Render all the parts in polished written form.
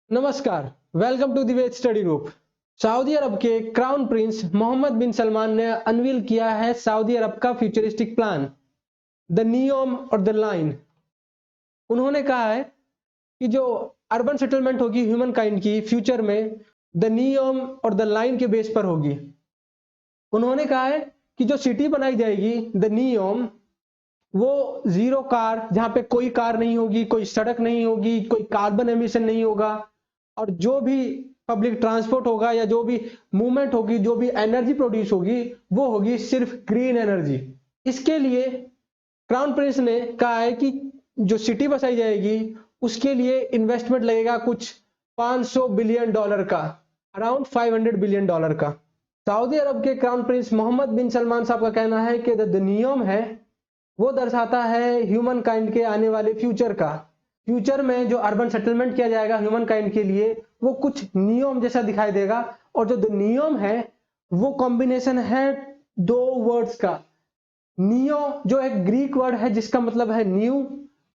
नमस्कार, welcome to the Ved study group. Saudi Arab के crown prince Mohammed bin Salman ने unveil किया है सऊदी अरब का फ्यूचरिस्टिक प्लान, द नियोम और द लाइन। उन्होंने कहा है कि जो अर्बन सेटलमेंट होगी ह्यूमन काइंड की फ्यूचर में, द नियोम और द लाइन के बेस पर होगी। उन्होंने कहा है कि जो सिटी बनाई जाएगी द नियोम, वो जीरो कार, जहां पे कोई कार नहीं होगी, कोई सड़क नहीं होगी, कोई कार्बन एमिशन नहीं होगा, और जो भी पब्लिक ट्रांसपोर्ट होगा या जो भी मूवमेंट होगी, जो भी एनर्जी प्रोड्यूस होगी, वो होगी सिर्फ ग्रीन एनर्जी। इसके लिए क्राउन प्रिंस ने कहा है कि जो सिटी बसाई जाएगी उसके लिए इन्वेस्टमेंट लगेगा कुछ $500 बिलियन का, अराउंड $500 बिलियन का। सऊदी अरब के crown prince Mohammed bin Salman साहब का कहना है कि द नियम है वो दर्शाता है ह्यूमन काइंड के आने वाले फ्यूचर का। फ्यूचर में जो अर्बन सेटलमेंट किया जाएगा ह्यूमन काइंड के लिए, वो कुछ नियम जैसा दिखाई देगा। और जो नियम है वो कॉम्बिनेशन है दो वर्ड्स का। नियो जो एक ग्रीक वर्ड है जिसका मतलब है न्यू,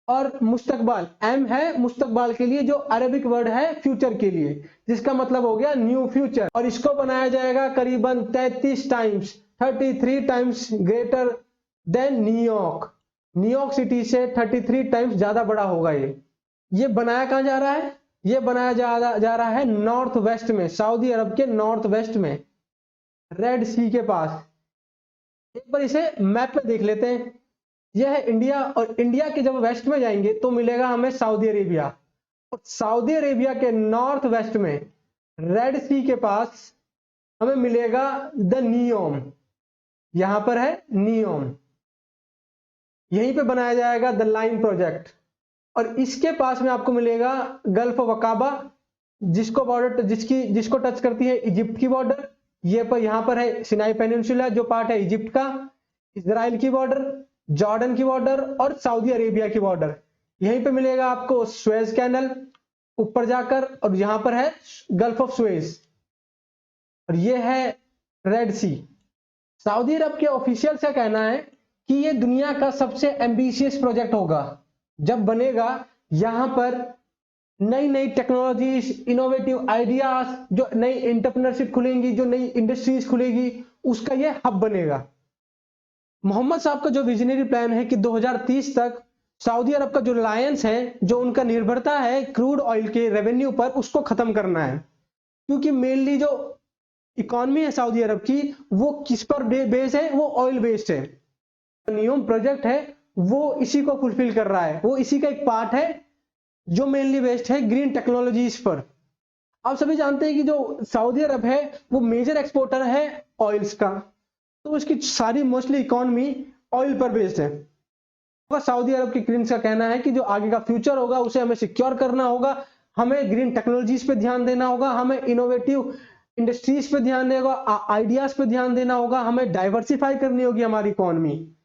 और मुस्तकबाल, एम है मुस्तकबाल के लिए, जो अरबिक वर्ड है फ्यूचर के लिए, जिसका मतलब हो गया न्यू फ्यूचर। और इसको बनाया जाएगा करीबन 33 times, 33 times greater than New York. New York city से 33 टाइम्स ज्यादा बड़ा होगा। ये बनाया कहां जा रहा है? ये बनाया जा रहा है नॉर्थ वेस्ट में, सऊदी अरब के नॉर्थ वेस्ट में, रेड सी के पास। एक बार इसे मैप में देख लेते हैं। यह है इंडिया, और इंडिया के जब वेस्ट में जाएंगे तो मिलेगा हमें सऊदी अरेबिया, और सऊदी अरेबिया के नॉर्थ वेस्ट में रेड सी के पास हमें मिलेगा द नियोम। यहां पर है नियोम, यहीं पे बनाया जाएगा द लाइन प्रोजेक्ट। और इसके पास में आपको मिलेगा गल्फ ऑफ अकाबा, जिसको टच करती है इजिप्ट की बॉर्डर। ये पर यहां पर है सिनाई पेनिनसुला जो पार्ट है इजिप्ट का, इजराइल की बॉर्डर, जॉर्डन की बॉर्डर और सऊदी अरेबिया की बॉर्डर। यहीं पे मिलेगा आपको सुएज कैनल ऊपर जाकर, और यहां पर है गल्फ ऑफ सुएज, और ये है रेड सी। सऊदी अरब के ऑफिशियल का कहना है कि ये दुनिया का सबसे एम्बिशियस प्रोजेक्ट होगा। जब बनेगा यहां पर नई नई टेक्नोलॉजीज, इनोवेटिव आइडियाज, जो नई एंटरप्रेन्योरशिप खुलेंगी, जो नई इंडस्ट्रीज खुलेगी, उसका ये हब बनेगा। मोहम्मद साहब का जो विजनरी प्लान है कि 2030 तक सऊदी अरब का जो रिलायंस है, जो उनका निर्भरता है क्रूड ऑयल के रेवेन्यू पर, उसको खत्म करना है। क्योंकि मेनली जो इकोनॉमी है सऊदी अरब की, वो किस पर बेस्ड है? वो ऑयल बेस्ड है। नियम प्रोजेक्ट है वो इसी को फुलफिल कर रहा है, वो इसी का एक पार्ट है जो मेनली बेस्ड है ग्रीन टेक्नोलॉजीज पर। आप सभी जानते हैं कि जो सऊदी अरब है वो मेजर एक्सपोर्टर है ऑयल्स का, तो उसकी सारी मोस्टली इकोनॉमी ऑयल पर बेस्ड है। सऊदी अरब की प्रिंस का कहना है कि जो आगे का फ्यूचर होगा उसे हमें सिक्योर करना होगा, हमें ग्रीन टेक्नोलॉजीज पे ध्यान देना होगा, हमें इनोवेटिव इंडस्ट्रीज पे ध्यान देना होगा, आइडियाज पे ध्यान देना होगा, हमें डाइवर्सिफाई करनी होगी हमारी इकोनॉमी।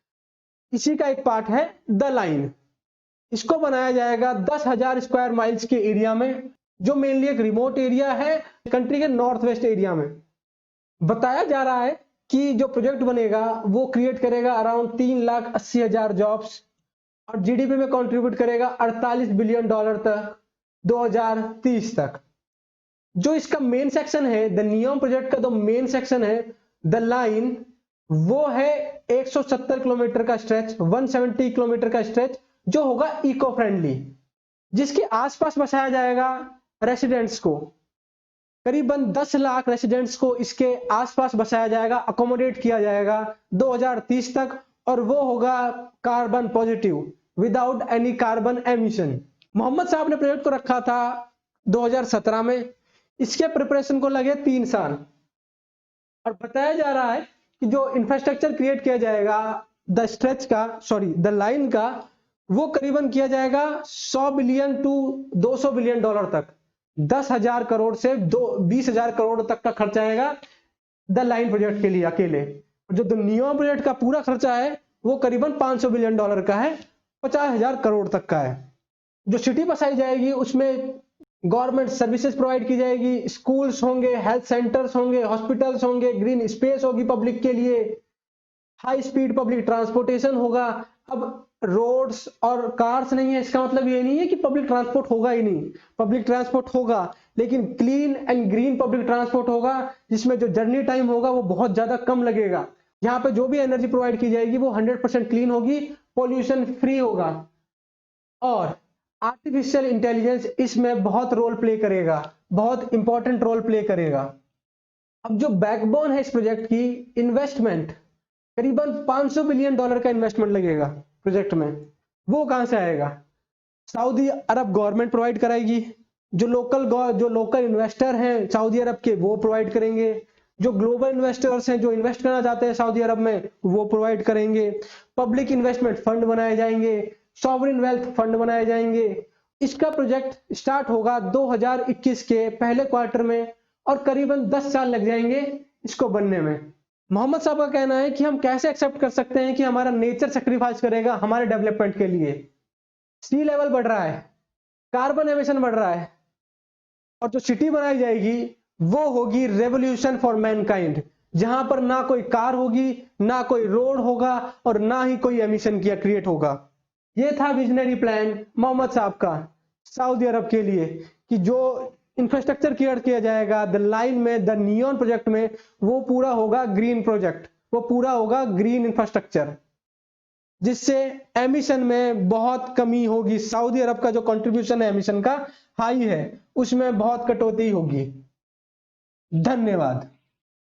इसी का एक पार्ट है द लाइन। इसको बनाया जाएगा 10,000 स्क्वायर माइल्स के एरिया में, जो मेनली एक रिमोट एरिया है कंट्री के नॉर्थ वेस्ट एरिया में। बताया जा रहा है कि जो प्रोजेक्ट बनेगा वो क्रिएट करेगा अराउंड 3,80,000 जॉब्स, और जीडीपी में कंट्रीब्यूट करेगा $48 बिलियन तक 2030 तक। जो इसका मेन सेक्शन है द नियोम प्रोजेक्ट का, जो मेन सेक्शन है द लाइन, वो है 170 किलोमीटर का स्ट्रेच, 170 किलोमीटर का स्ट्रेच, जो होगा इको फ्रेंडली, जिसके आसपास बसाया जाएगा रेसिडेंट्स को। करीबन 10 लाख रेसिडेंट्स को इसके आसपास बसाया जाएगा, अकोमोडेट किया जाएगा 2030 तक, और वो होगा carbon positive, without any carbon emission. Mohammad साहब ने प्रोजेक्ट को रखा था 2017 में। इसके प्रिपरेशन को लगे 3 साल, और बताया जा रहा है कि जो इंफ्रास्ट्रक्चर क्रिएट किया जाएगा द स्ट्रेच का, सॉरी द लाइन का, वो करीबन किया जाएगा 100 बिलियन टू 200 बिलियन डॉलर तक। 10,000 करोड़ से 20,000 करोड़ तक का खर्चा आएगा द लाइन प्रोजेक्ट के लिए अकेले। जो द नियोम प्रोजेक्ट का पूरा खर्चा है वो करीबन 500 बिलियन डॉलर का है, 50,000 करोड़ तक का है। जो सिटी बसाई जाएगी उसमें गवर्नमेंट सर्विसेज प्रोवाइड की जाएगी, स्कूल्स होंगे, हेल्थ सेंटर्स होंगे, हॉस्पिटल्स होंगे, ग्रीन स्पेस होगी पब्लिक के लिए, हाई स्पीड पब्लिक ट्रांसपोर्टेशन होगा। अब रोड्स और कार्स नहीं है, इसका मतलब ये नहीं है कि पब्लिक ट्रांसपोर्ट होगा ही नहीं, पब्लिक ट्रांसपोर्ट होगा, लेकिन clean and green public transport होगा, जिसमें जो जर्नी टाइम होगा वो बहुत ज्यादा कम लगेगा। यहाँ पे जो भी एनर्जी प्रोवाइड की जाएगी वो 100% क्लीन होगी, पॉल्यूशन फ्री होगा। और आर्टिफिशियल इंटेलिजेंस इसमें बहुत रोल प्ले करेगा, बहुत इंपॉर्टेंट रोल प्ले करेगा। अब जो बैकबोन है इस प्रोजेक्ट की, इन्वेस्टमेंट करीबन $500 बिलियन का इन्वेस्टमेंट लगेगा प्रोजेक्ट में। वो कहां से आएगा? सऊदी अरब गवर्नमेंट प्रोवाइड कराएगी, जो लोकल इन्वेस्टर हैं सऊदी अरब के वो प्रोवाइड करेंगे, जो ग्लोबल इन्वेस्टर्स हैं जो इन्वेस्ट करना चाहते हैं सऊदी अरब में वो प्रोवाइड करेंगे, पब्लिक इन्वेस्टमेंट फंड बनाए जाएंगे, सॉवरेन वेल्थ फंड बनाए जाएंगे। इसका प्रोजेक्ट स्टार्ट होगा 2021 के पहले क्वार्टर में और करीबन 10 साल लग जाएंगे इसको बनने में। मोहम्मद साहब का कहना है कि हम कैसे एक्सेप्ट कर सकते हैं कि हमारा नेचर सेक्रीफाइस करेगा हमारे डेवलपमेंट के लिए। सी लेवल बढ़ रहा है, कार्बन एमिशन बढ़ रहा है, और जो सिटी बनाई जाएगी वो होगी रेवोल्यूशन फॉर मैनकाइंड, जहां पर ना कोई कार होगी, ना कोई रोड होगा और ना ही कोई एमिशन किया क्रिएट होगा। ये था विजनरी प्लान मोहम्मद साहब का सऊदी अरब के लिए, कि जो इंफ्रास्ट्रक्चर क्रिएट किया जाएगा द लाइन में, द नियॉन प्रोजेक्ट में, वो पूरा होगा ग्रीन प्रोजेक्ट, वो पूरा होगा ग्रीन इंफ्रास्ट्रक्चर, जिससे एमिशन में बहुत कमी होगी। सऊदी अरब का जो कंट्रीब्यूशन है एमिशन का हाई है, उसमें बहुत कटौती होगी। धन्यवाद।